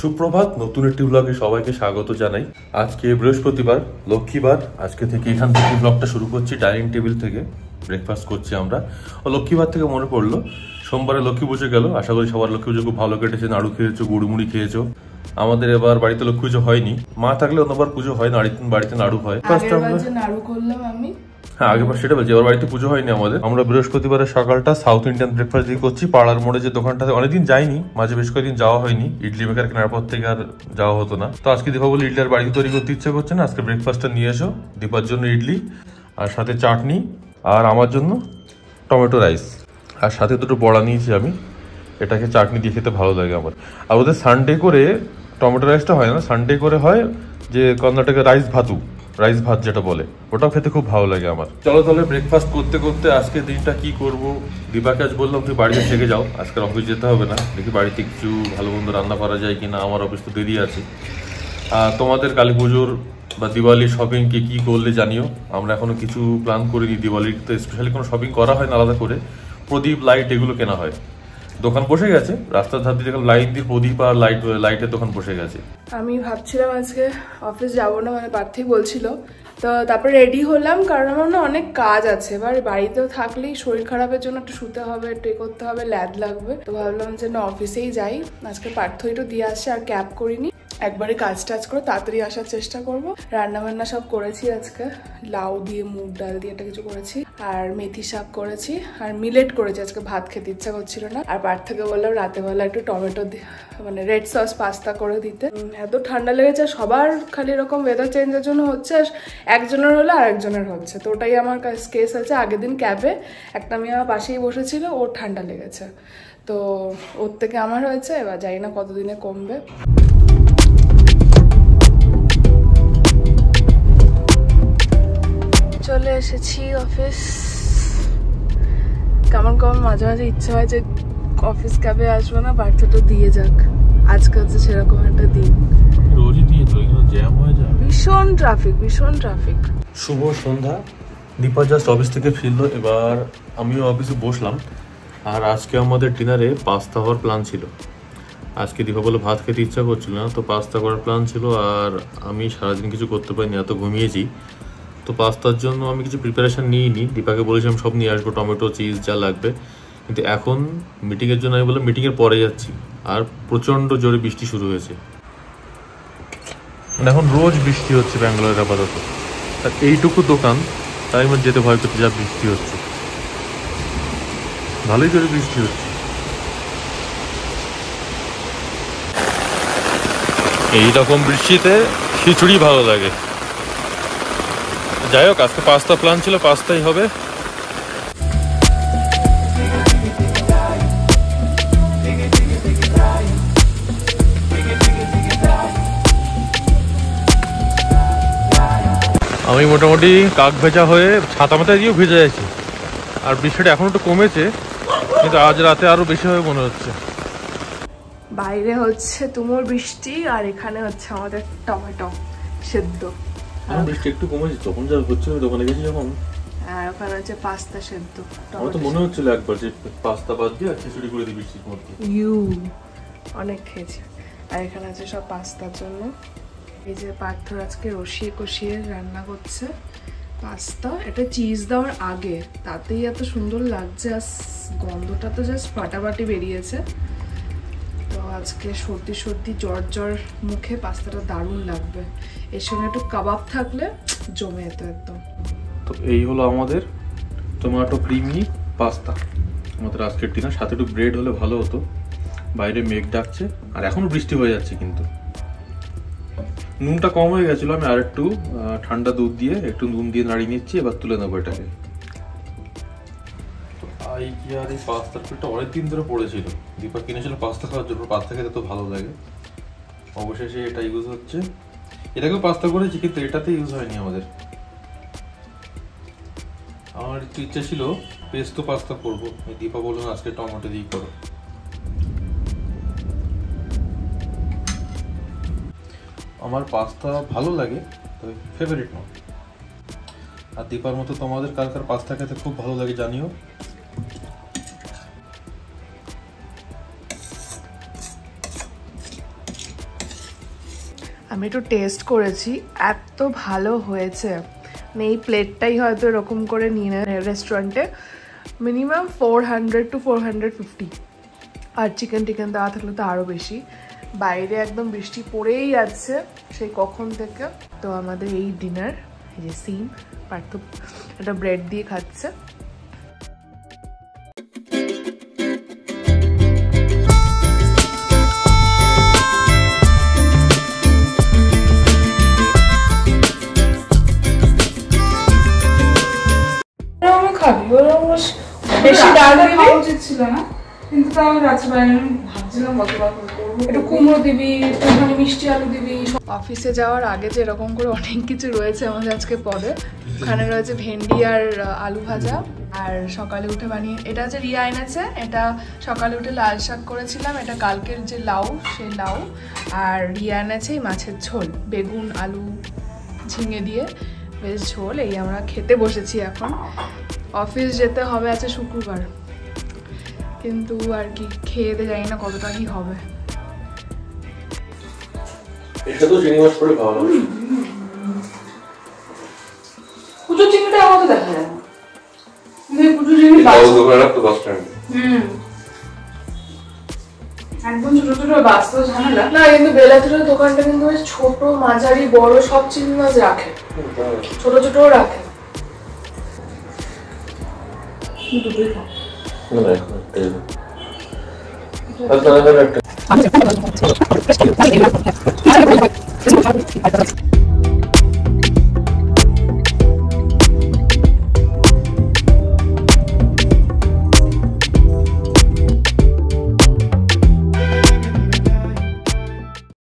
সুপ্রভাত, নতুন একটি ব্লগে সবাইকে স্বাগত জানাই। আজকে বৃহস্পতিবার, লক্ষ্মীবার। আজকে থেকে এখান থেকে ব্লগটা শুরু করছি, ডাইনিং টেবিল থেকে ব্রেকফাস্ট করছি আমরা। লক্ষ্মীবার থেকে মনে পড়লো, সোমবারে লক্ষ্মী পুজো গেল। আশা করি সবার লক্ষ্মী পুজো খুব ভালো কেটেছে, নাড়ু খেয়েছো, গুড়মুড়ি খেয়েছো। আমাদের এবার বাড়িতে লক্ষ্মী পুজো হয়নি, মা থাকলে অন্যবার পুজো হয়, বাড়িতে নাড়ু হয়। নাড়ু করলাম আমি। হ্যাঁ, আগেবার সেটা বলছি, এবার বাড়িতে পুজো হয়নি আমাদের। আমরা বৃহস্পতিবারের সকালটা সাউথ ইন্ডিয়ান ব্রেকফাস্ট দিয়ে করছি। পাড়ার মোড়ে যে দোকানটাতে অনেকদিন যাইনি, মাঝে বেশ কয়েকদিন যাওয়া হয়নি, ইডলি মেকার কেনার পর থেকে আর যাওয়া হতো না। তো আজকে দীপা বলে ইডলি আর বাড়িতে তৈরি করতে ইচ্ছে করছে না, আজকে ব্রেকফাস্টটা নিয়ে এসো। দীপার জন্য ইডলি আর সাথে চাটনি, আর আমার জন্য টমেটো রাইস, আর সাথে দুটো বড়া নিয়েছি আমি। এটাকে চাটনি দিয়ে খেতে ভালো লাগে আমার। আর ওদের সানডে করে টমেটো রাইসটা হয় না, সানডে করে হয় যে কর্ণাটকের রাইস ভাত যেটা বলে, ওটাও খেতে খুব ভালো লাগে আমার। চলো তাহলে ব্রেকফাস্ট করতে করতে আজকে দিনটা কি করব। দীপাকে আজ বললাম তুই বাড়িতে থেকে যাও, আজকে অফিস যেতে হবে না, দেখি বাড়িতে কিছু ভালো মন্দ রান্না করা যায় কিনা, আমার অফিস তো দেরি আছে। তোমাদের কালী পুজোর বা দিওয়ালির শপিং কি করলে জানিও। আমরা এখনো কিছু প্ল্যান করিনি। দিওয়ালির তো স্পেশালি কোনো শপিং করা হয় না আলাদা করে, প্রদীপ লাইট এগুলো কেনা হয়। দোকান বসে গেছে রাস্তার ধার দিয়ে, লাইন দিয়ে প্রদীপ আর লাইটের দোকান বসে গেছে। আমি ভাবছিলাম আজকে অফিস যাবো না, মানে পার্থিব বলছিল। তো তারপরে রেডি হলাম, কারণ আমার না অনেক কাজ আছে। এবার বাড়িতেও থাকলেই শরীর খারাপের জন্য একটু শুতে হবে, একটু করতে হবে, ল্যাদ লাগবে। তো ভাবলাম যে না, অফিসেই যাই। আজকে পার্থ একটু দিয়ে আসছে, আর ক্যাব করিনি। একবারে কাজ টাজ করে তাড়াতাড়ি আসার চেষ্টা করবো। রান্না বান্না সব করেছি আজকে, লাউ দিয়ে মুগ ডাল দিয়ে একটা কিছু করেছি, আর মেথি শাক করেছি, আর মিলেট করেছি। আজকে ভাত খেতে ইচ্ছা করছিল না, আর পার্থকে বললাম রাতেবেলা একটু টমেটো মানে রেড সস পাস্তা করে দিতে। এত ঠান্ডা লেগেছে, সবার খালি এরকম ওয়েদার চেঞ্জের জন্য হচ্ছে, আর একজনের হলে আর একজনের হচ্ছে। তো ওটাই আমার কেস আছে। আগের দিন ক্যাবে একটা মেয়ে আমার পাশেই বসেছিল, ওর ঠান্ডা লেগেছে, তো ওর থেকে আমার হয়েছে। এবার জানি না কতদিনে কমবে। চলে এসেছি অফিস। কেমন মাঝে মাঝে ইচ্ছে হয় যে অফিস ক্যাবে আসবো না, পার্থটা দিয়ে যাক। আজকে হচ্ছে সেরকম একটা দিন, রোজই দিয়ে তো জ্যাম হয়ে যায়, ভীষণ ট্রাফিক। শুভ সন্ধ্যা। দীপা জাস্ট অফিস থেকে ফিরলো, এবার আমিও অফিসে বসলাম। আর আজকে আমাদের ডিনারে পাস্তা হওয়ার প্ল্যান ছিল। আজকে দীপা বলে ভাত খেতে ইচ্ছা করছিল না, তো পাস্তা করার প্ল্যান ছিল। আর আমি সারাদিন কিছু করতে পারিনি, এত ঘুমিয়েছি। তো পাস্তার জন্য আমি কিছু প্রিপারেশান নিইনি। দীপাকে বলেছিলাম সব নিয়ে আসবো, টমেটো, চিজ যা লাগবে। কিন্তু এখন মিটিংয়ের জন্য আমি বললাম মিটিংয়ের পরে যাচ্ছি। আর প্রচণ্ড জোরে বৃষ্টি শুরু হয়েছে, মানে এখন রোজ বৃষ্টি হচ্ছে ব্যাঙ্গালোরের আপাতত। আর এইটুকু দোকান, তাই আমার যেতে ভয় করতে, যা বৃষ্টি হচ্ছে, ভালোই জোরে বৃষ্টি হচ্ছে। এইরকম বৃষ্টিতে খিচুড়ি ভালো লাগে। যাই হোক, আজকে পাস্তা প্ল্যান ছিল, পাস্তাই হবে। আমি মোটামুটি কাক ভেজা হয়ে ছাতা মাথায় দিয়েও ভেজে যাচ্ছি। আর বৃষ্টিটা এখন একটু কমেছে, কিন্তু আজ রাতে আরো বেশি হবে মনে হচ্ছে। বাইরে হচ্ছে তুমুল বৃষ্টি, আর এখানে হচ্ছে আমাদের টমেটো সেদ্ধ। বৃষ্টি একটু কমেছে, তখন যা হচ্ছে দোকানে গেছি যখন, আর ওখানে হচ্ছে পাস্তা সেদ্ধ। আমার তো মনে হচ্ছিল একবার যে পাস্তা বাদ দিয়ে খিচুড়ি করে দিই বৃষ্টির মধ্যে। অনেক খেয়েছি। আর এখানে আছে সব পাস্তার জন্য। এই যে পার্থ আজকে কষিয়ে রান্না করছে পাস্তা। এটা চিজ দেওয়ার আগে, তাতেই এত সুন্দর লাগছে, আর গন্ধটা তো জাস্ট ফাটাফাটি বেরিয়েছে। তো আজকে সর্দি জ্বর মুখে পাস্তাটা দারুণ লাগবে। এর সঙ্গে একটু কাবাব থাকলে জমে যেত একদম। তো এই হলো আমাদের টমেটো ক্রিমি পাস্তা, আমাদের আজকের ডিনার। সাথে একটু ব্রেড হলে ভালো হতো। বাইরে মেঘ ডাকছে, আর এখনো বৃষ্টি হয়ে যাচ্ছে। কিন্তু নুনটা কম হয়ে গেছিলো, আমি আর একটু ঠান্ডা দুধ দিয়ে একটু নুন দিয়ে নাড়িয়ে নিচ্ছি। এবার তুলে নেবো এটাকে। আর এই পাস্তার প্লেটটা অনেকদিন ধরে পড়েছিল, দীপা কিনেছিল পাস্তা খাওয়ার জন্য, পাস্তা খেতে তো ভালো লাগে। অবশেষে এটা ইউজ হচ্ছে। এটাকেও পাস্তা করেছি, কিন্তু এটাতে ইউজ হয়নি আমাদের। আমার একটু ইচ্ছা ছিল পেস্তো পাস্তা করবো, দীপা বললো আজকে টমেটো দিয়ে করো। আমার পাস্তা ভালো লাগে, তবে ফেভারিট নয়। আর দীপার মতো তোমাদের কার কার পাস্তা খেতে খুব ভালো লাগে জানিও। আমি একটু টেস্ট করেছি, এত ভালো হয়েছে। মানে এই প্লেটটাই হয়তো এরকম করে নিয়ে নেয় রেস্টুরেন্টে মিনিমাম 400 to 450, আর চিকেন টিকেন দেওয়া থাকলে তো আরও বেশি। বাইরে একদম বৃষ্টি পড়েই যাচ্ছে সেই কখন থেকে। তো আমাদের এই ডিনার, এই যে সিম পার্থ একটা ব্রেড দিয়ে খাচ্ছে। বেশি ডাল খাওয়া উচিত ছিল না, কিন্তু তাও রাত্রে ভাবছিলাম কতবার করবো। একটু কুমড়ো দিবি, একটুখানি মিষ্টি আলু দিবি। অফিসে যাওয়ার আগে যে এরকম করে অনেক কিছু রয়েছে আমাদের আজকে পদে। ওখানে রয়েছে ভেন্ডি আর আলু ভাজা, আর সকালে উঠে বানিয়ে, এটা হচ্ছে রিয়া এনেছে, এটা সকালে উঠে লাল শাক করেছিলাম, এটা কালকের যে লাউ সেই লাউ, আর রিয়া এনেছে মাছের ঝোল, বেগুন আলু ঝিঙে দিয়ে বেশ ঝোল। এই আমরা খেতে বসেছি এখন। অফিস যেতে হবে আছে শুক্রবার, কিন্তু আর কি খেয়ে দিয়ে জানি না কতটা কি হবে। এটা তো চিংড়ি মাছ করে খাওয়া হবে। কুচো চিংড়িটা আমাকে দেখা যায় না, কুচো চিংড়ি তো বাস স্ট্যান্ড। একদম ছোট ছোট বাস্ত ঝামেলা না, কিন্তু বেলাতুরের দোকানটা কিন্তু বেশ ছোট মাঝারি বড় সব চিংড়ি মাছ রাখে, ছোট ছোটও রাখে। দুটোই খাও। না, একটা